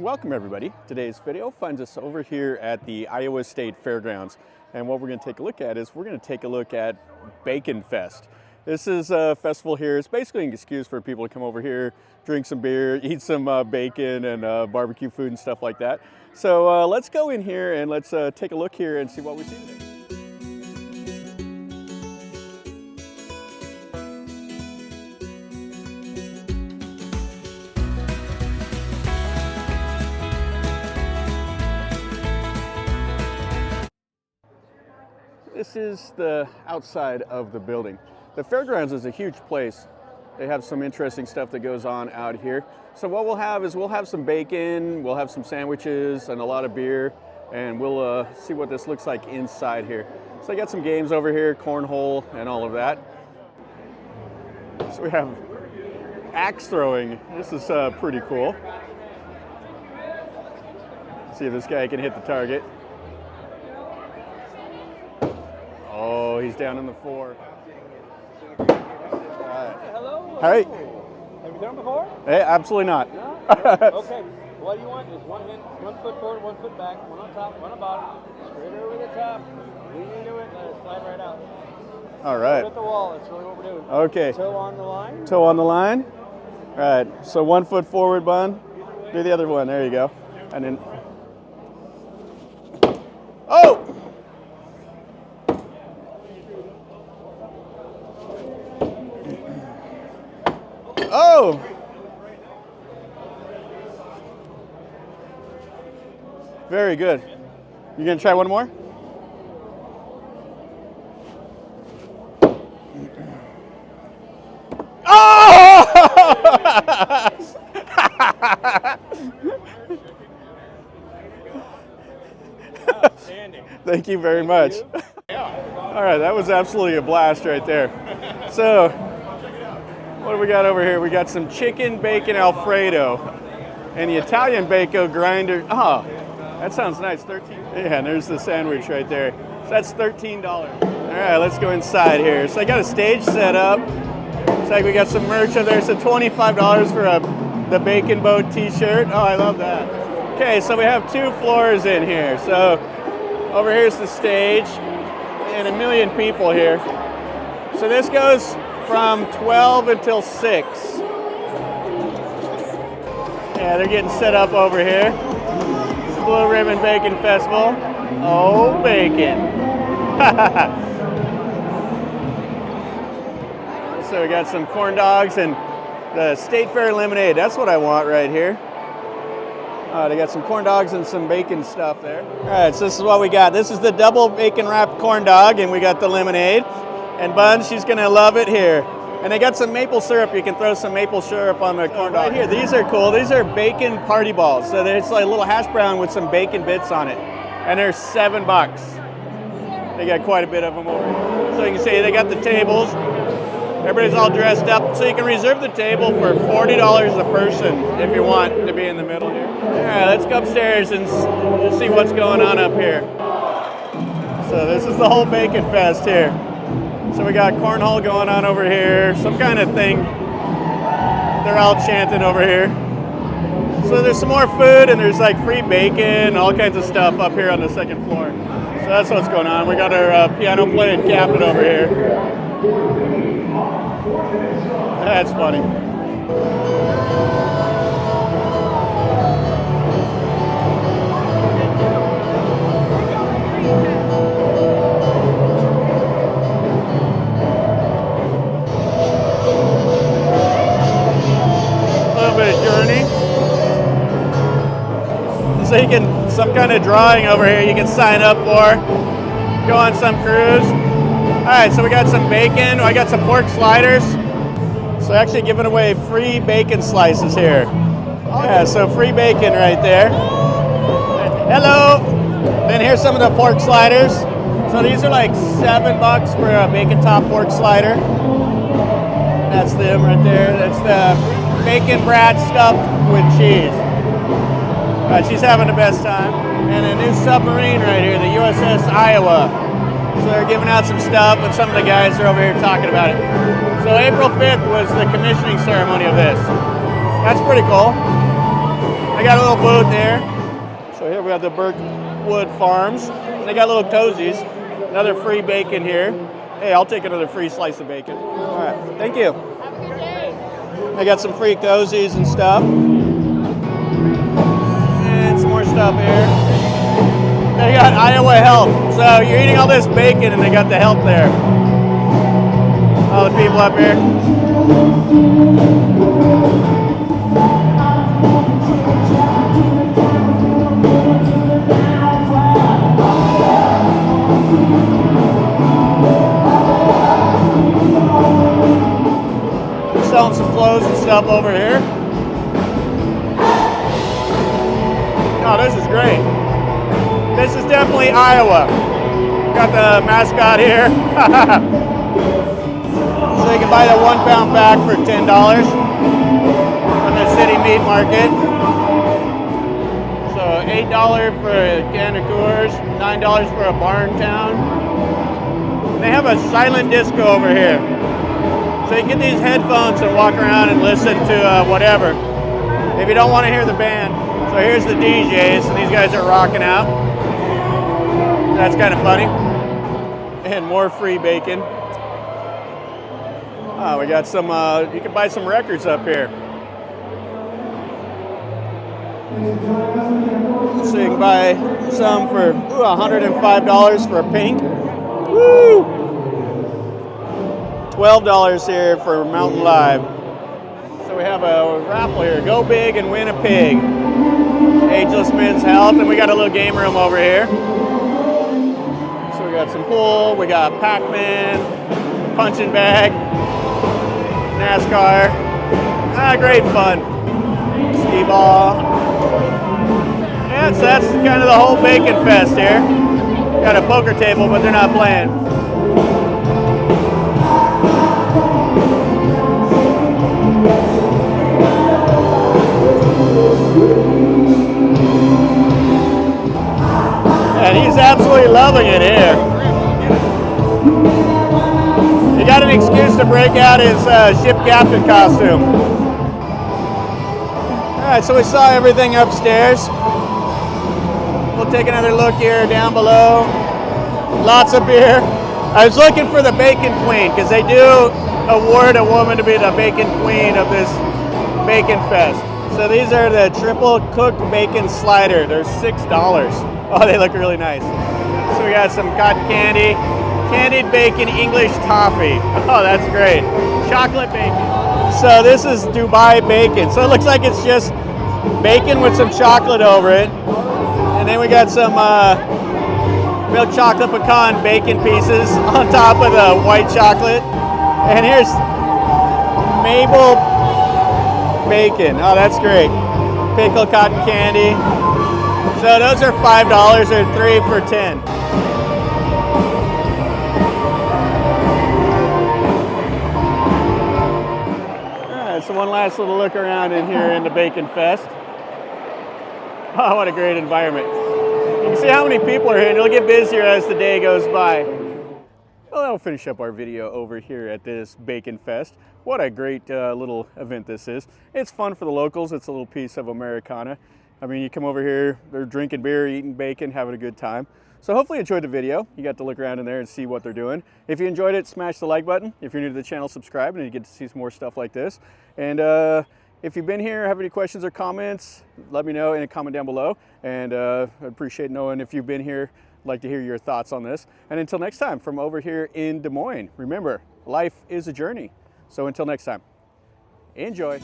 Welcome everybody. Today's video finds us over here at the Iowa State Fairgrounds. And what we're going to take a look at is we're going to take a look at Bacon Fest. This is a festival here. It's basically an excuse for people to come over here, drink some beer, eat some bacon and barbecue food and stuff like that. So let's go in here and let's take a look here and see what we see today. This is the outside of the building. The fairgrounds is a huge place. They have some interesting stuff that goes on out here. So what we'll have is we'll have some bacon, we'll have some sandwiches and a lot of beer, and we'll see what this looks like inside here. So I got some games over here, cornhole and all of that. So we have axe throwing. This is pretty cool. Let's see if this guy can hit the target. Oh, he's down in the 4. Hello. Hey. Have you done before? Hey, absolutely not. No? Okay. What do you want is 1 foot forward, 1 foot back, 1 on top, 1 on bottom, straight over the top, lean into it, let it slide right out. All right. At the wall. That's really what we're doing. Okay. Toe on the line. Toe on the line. All right. So 1 foot forward, bun. Do the other one. There you go. And then. Oh! Oh! Very good. You gonna try one more? Oh! Outstanding. Thank you very much. All right, that was absolutely a blast right there. So, what do we got over here? We got some chicken bacon Alfredo and the Italian bacon grinder. Oh, that sounds nice. 13. Yeah, and there's the sandwich right there. So that's $13. All right, let's go inside here. So I got a stage set up. Looks like we got some merch over there. So $25 for the Bacon Boat t-shirt. Oh, I love that. Okay, so we have 2 floors in here. So over here's the stage and a million people here. So this goes from 12 until 6. Yeah, they're getting set up over here. Blue Ribbon Bacon Festival. Oh, bacon. So we got some corn dogs and the State Fair lemonade. That's what I want right here. They got some corn dogs and some bacon stuff there. All right, so this is what we got. This is the double bacon wrapped corn dog, and we got the lemonade. And Bun, she's gonna love it here. And they got some maple syrup. You can throw some maple syrup on the corn dog. Right here, these are cool. These are bacon party balls. So it's like a little hash brown with some bacon bits on it. And they're $7. They got quite a bit of them over here. So you can see they got the tables. Everybody's all dressed up. So you can reserve the table for $40 a person if you want to be in the middle here. All right, let's go upstairs and see what's going on up here. So this is the whole Bacon Fest here. So we got cornhole going on over here, some kind of thing. They're all chanting over here. So there's some more food and there's like free bacon, all kinds of stuff up here on the 2nd floor. So that's what's going on. We got our piano playing captain over here. That's funny. So you can, some kind of drawing over here you can sign up for, go on some cruise. All right, so we got some bacon, I got some pork sliders. So actually giving away free bacon slices here. Yeah, so free bacon right there. Hello. Then here's some of the pork sliders. So these are like $7 for a bacon top pork slider. That's them right there. That's the bacon brat stuffed with cheese. She's having the best time. And a new submarine right here, the USS Iowa. So they're giving out some stuff, and some of the guys are over here talking about it. So April 5th was the commissioning ceremony of this. That's pretty cool. They got a little booth there. So here we have the Birkwood Farms. They got little cozies. Another free bacon here. Hey, I'll take another free slice of bacon. All right, thank you. Have a good day. They got some free cozies and stuff. And some more stuff here. They got Iowa Health. So you're eating all this bacon and they got the help there. All the people up here. Selling some clothes and stuff over here. Oh, this is great. This is definitely Iowa. Got the mascot here. So you can buy the 1 pound bag for $10 from the city meat market. So $8 for a can of Coors, $9 for a barn town. They have a silent disco over here. So you can get these headphones and walk around and listen to whatever. If you don't want to hear the band. So here's the DJs, and these guys are rocking out. That's kind of funny. And more free bacon. Oh, we got some, you can buy some records up here. So you can buy some for $105 for a pink. Woo! $12 here for Mountain Live. So we have a raffle here. Go big and win a pig. Ageless Men's Health, and we got a little game room over here. So we got some pool, we got Pac-Man, punching bag, NASCAR. Great fun. Ski ball. Yeah, so that's kind of the whole Bacon Fest here. Got a poker table, but they're not playing. And he's absolutely loving it here. He got an excuse to break out his ship captain costume. All right, so we saw everything upstairs. We'll take another look here down below. Lots of beer. I was looking for the Bacon Queen because they do award a woman to be the Bacon Queen of this Bacon Fest. So these are the triple cooked bacon slider. They're $6. Oh, they look really nice. So we got some cotton candy, candied bacon, English toffee. Oh, that's great. Chocolate bacon. So this is Dubai bacon. So it looks like it's just bacon with some chocolate over it. And then we got some milk chocolate pecan bacon pieces on top of the white chocolate. And here's Mabel bacon. Oh, that's great. Pickle cotton candy. So those are $5 or 3 for 10. All right, so one last little look around in here in the Bacon Fest. Oh, what a great environment. You can see how many people are here, and it'll get busier as the day goes by. Well, that'll finish up our video over here at this Bacon Fest. What a great little event this is. It's fun for the locals. It's a little piece of Americana. I mean, you come over here, they're drinking beer, eating bacon, having a good time. So hopefully you enjoyed the video. You got to look around in there and see what they're doing. If you enjoyed it, smash the like button. If you're new to the channel, subscribe, and you get to see some more stuff like this. And if you've been here, have any questions or comments, let me know in a comment down below. And I'd appreciate knowing if you've been here. I'd like to hear your thoughts on this. And until next time, from over here in Des Moines, remember, life is a journey. So until next time, enjoy.